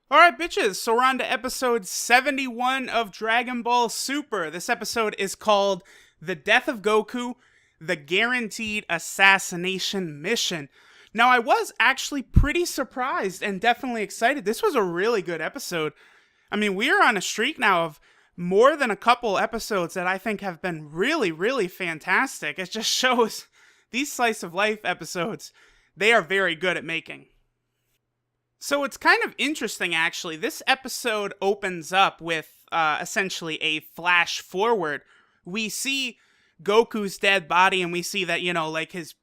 Alright, bitches, so we're on to episode 71 of Dragon Ball Super. This episode is called The Death of Goku, The Guaranteed Assassination Mission. Now, I was actually pretty surprised and definitely excited. This was a really good episode. I mean, we're on a streak now of more than a couple episodes that I think have been really, really fantastic. It just shows these slice of life episodes, they are very good at making. So it's kind of interesting, actually. This episode opens up with essentially a flash forward. We see Goku's dead body, and we see that, like his,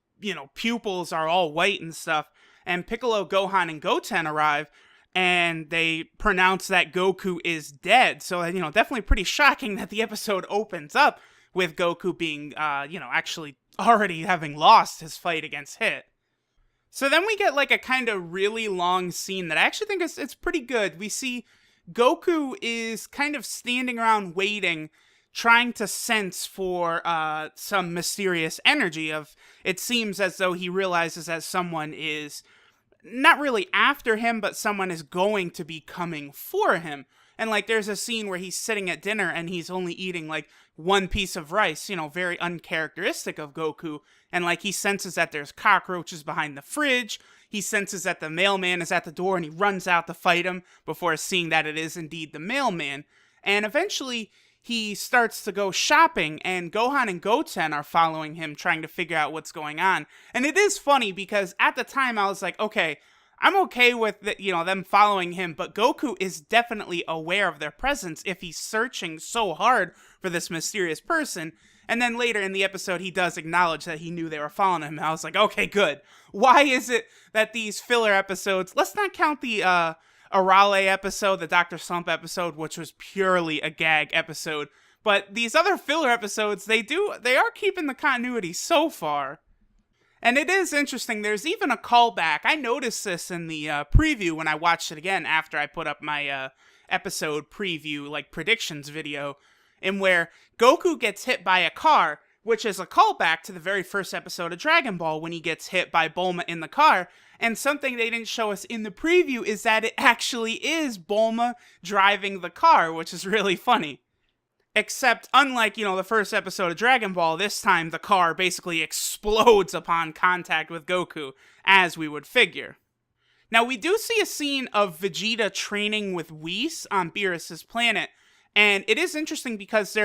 pupils are all white and stuff. And Piccolo, Gohan, and Goten arrive, and they pronounce that Goku is dead. So, definitely pretty shocking that the episode opens up with Goku being, actually already having lost his fight against Hit. So then we get like a kind of really long scene that I actually think it's pretty good. We see Goku is kind of standing around waiting, trying to sense for some mysterious energy of, it seems as though he realizes that someone is not really after him, but someone is going to be coming for him. And like there's a scene where he's sitting at dinner and he's only eating like one piece of rice, very uncharacteristic of Goku. And like he senses that there's cockroaches behind the fridge. He senses that the mailman is at the door and he runs out to fight him before seeing that it is indeed the mailman. And eventually he starts to go shopping, and Gohan and Goten are following him, trying to figure out what's going on. And it is funny because at the time I was like, okay, I'm okay with them following him, but Goku is definitely aware of their presence if he's searching so hard for this mysterious person. And then later in the episode, he does acknowledge that he knew they were following him. And I was like, okay, good. Why is it that these filler episodes, let's not count the Arale episode, the Dr. Slump episode, which was purely a gag episode, but these other filler episodes, they are keeping the continuity so far. And it is interesting, there's even a callback. I noticed this in the preview when I watched it again after I put up my episode preview, like predictions video, in where Goku gets hit by a car, which is a callback to the very first episode of Dragon Ball when he gets hit by Bulma in the car. And something they didn't show us in the preview is that it actually is Bulma driving the car, which is really funny. Except, unlike, the first episode of Dragon Ball, this time the car basically explodes upon contact with Goku, as we would figure. Now, we do see a scene of Vegeta training with Whis on Beerus's planet, and it is interesting because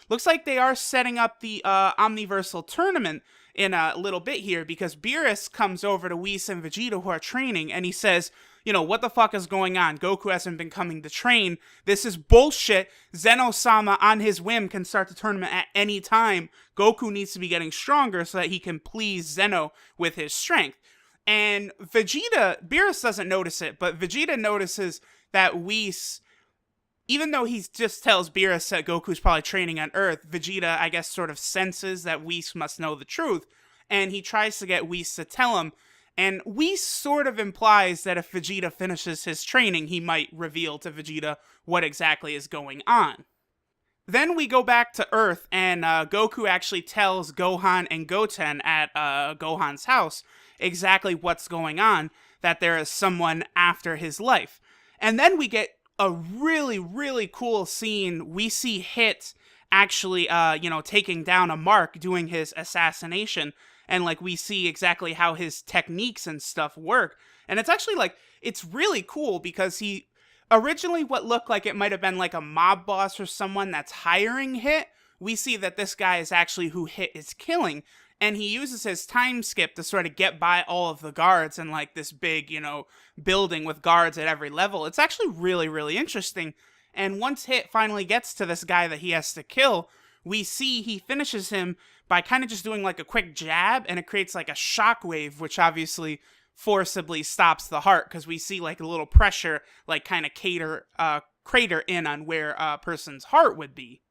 looks like they are setting up the Omniversal tournament in a little bit here, because Beerus comes over to Whis and Vegeta, who are training, and he says, what the fuck is going on? Goku hasn't been coming to train. This is bullshit. Zeno-sama, on his whim, can start the tournament at any time. Goku needs to be getting stronger so that he can please Zeno with his strength. And Beerus doesn't notice it, but Vegeta notices that Whis, even though he just tells Beerus that Goku's probably training on Earth, Vegeta, I guess, sort of senses that Whis must know the truth, and he tries to get Whis to tell him. And Whis sort of implies that if Vegeta finishes his training, he might reveal to Vegeta what exactly is going on. Then we go back to Earth, and Goku actually tells Gohan and Goten at Gohan's house exactly what's going on, that there is someone after his life. And then we get a really, really cool scene. We see Hit actually, taking down a mark, doing his assassination. And, like, we see exactly how his techniques and stuff work. And it's actually, it's really cool because he originally what looked like it might have been, like, a mob boss or someone that's hiring Hit. We see that this guy is actually who Hit is killing. And he uses his time skip to sort of get by all of the guards in, like, this big, building with guards at every level. It's actually really, really interesting. And once Hit finally gets to this guy that he has to kill, we see he finishes him by kind of just doing like a quick jab, and it creates like a shockwave, which obviously forcibly stops the heart, because we see like a little pressure like kind of crater in on where a person's heart would be.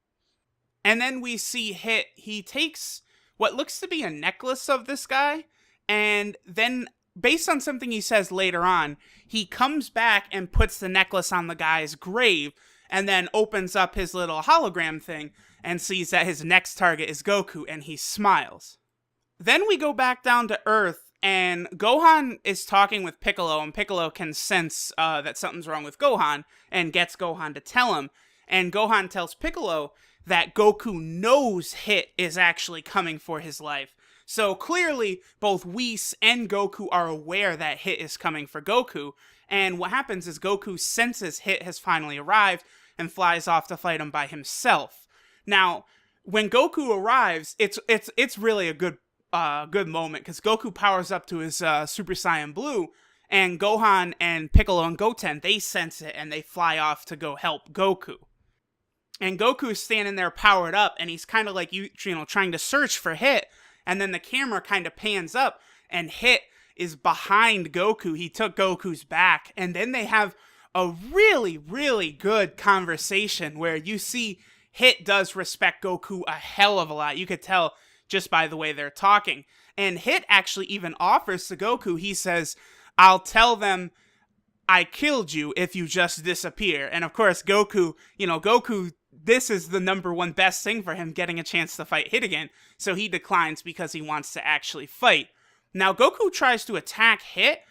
And then we see Hit, he takes what looks to be a necklace of this guy, and then based on something he says later on, he comes back and puts the necklace on the guy's grave, and then opens up his little hologram thing and sees that his next target is Goku, and he smiles. Then we go back down to Earth, And Gohan is talking with Piccolo, and Piccolo can sense that something's wrong with Gohan and gets Gohan to tell him. And Gohan tells Piccolo that Goku knows Hit is actually coming for his life. So clearly, both Whis and Goku are aware that Hit is coming for Goku. And what happens is Goku senses Hit has finally arrived and flies off to fight him by himself. Now, when Goku arrives, it's really a good moment, because Goku powers up to his Super Saiyan Blue, and Gohan and Piccolo and Goten, they sense it and they fly off to go help Goku. And Goku's standing there powered up, and he's kind of like, trying to search for Hit, and then the camera kind of pans up, and Hit is behind Goku. He took Goku's back, and then they have a really, really good conversation where you see Hit does respect Goku a hell of a lot. You could tell just by the way they're talking. And Hit actually even offers to Goku, he says, "I'll tell them I killed you if you just disappear." And of course, Goku, this is the number one best thing for him, getting a chance to fight Hit again. So he declines because he wants to actually fight. Now, Goku tries to attack Hit,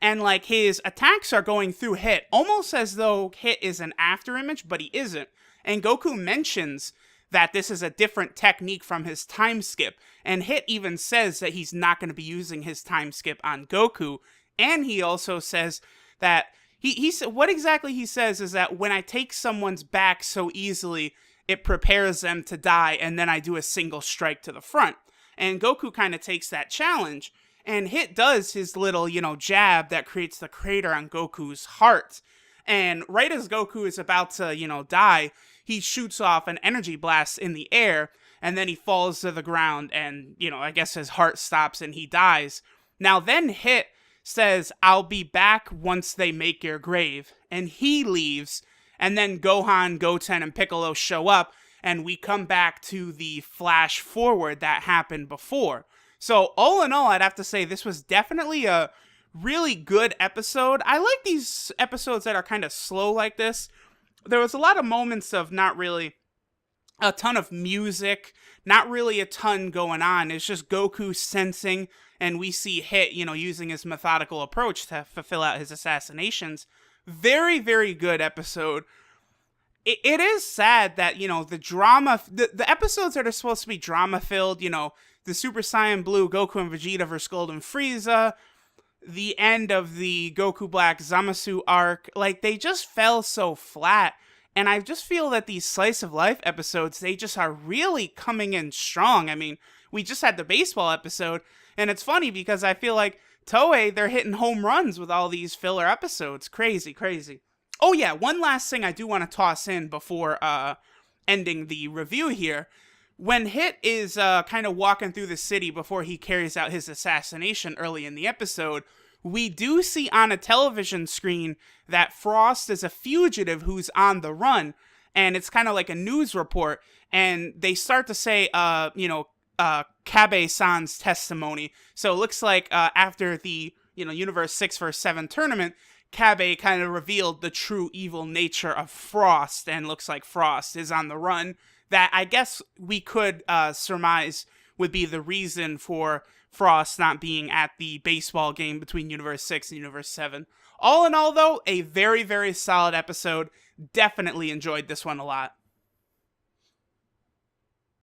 and like his attacks are going through Hit, almost as though Hit is an afterimage, but he isn't. And Goku mentions that this is a different technique from his time skip, and Hit even says that he's not going to be using his time skip on Goku. And he also says that what exactly he says is that when I take someone's back so easily, it prepares them to die, and then I do a single strike to the front. And Goku kind of takes that challenge, and Hit does his little, jab that creates the crater on Goku's heart. And right as Goku is about to, die, he shoots off an energy blast in the air, and then he falls to the ground, and, I guess his heart stops and he dies. Now then Hit says, "I'll be back once they make your grave," and he leaves, and then Gohan, Goten, and Piccolo show up, and we come back to the flash forward that happened before. So all in all, I'd have to say this was definitely a really good episode. I like these episodes that are kind of slow like this. There was a lot of moments of not really a ton of music, not really a ton going on. It's just Goku sensing, and we see Hit, using his methodical approach to fulfill out his assassinations. Very, very good episode. It is sad that, the drama, the episodes that are supposed to be drama-filled, the Super Saiyan Blue Goku and Vegeta vs. Golden Frieza, the end of the Goku Black Zamasu arc, like, they just fell so flat. And I just feel that these slice of life episodes, they just are really coming in strong. I mean, we just had the baseball episode, and it's funny because I feel like Toei, they're hitting home runs with all these filler episodes. Crazy, crazy. Oh yeah, one last thing I do want to toss in before ending the review here. When Hit is kind of walking through the city before he carries out his assassination early in the episode, we do see on a television screen that Frost is a fugitive who's on the run, and it's kind of like a news report, and they start to say, Kabe-san's testimony. So it looks like after the, Universe 6 vs. 7 tournament, Kabe kind of revealed the true evil nature of Frost, and looks like Frost is on the run. That I guess we could surmise would be the reason for Frost not being at the baseball game between Universe 6 and Universe 7. All in all, though, a very, very solid episode. Definitely enjoyed this one a lot.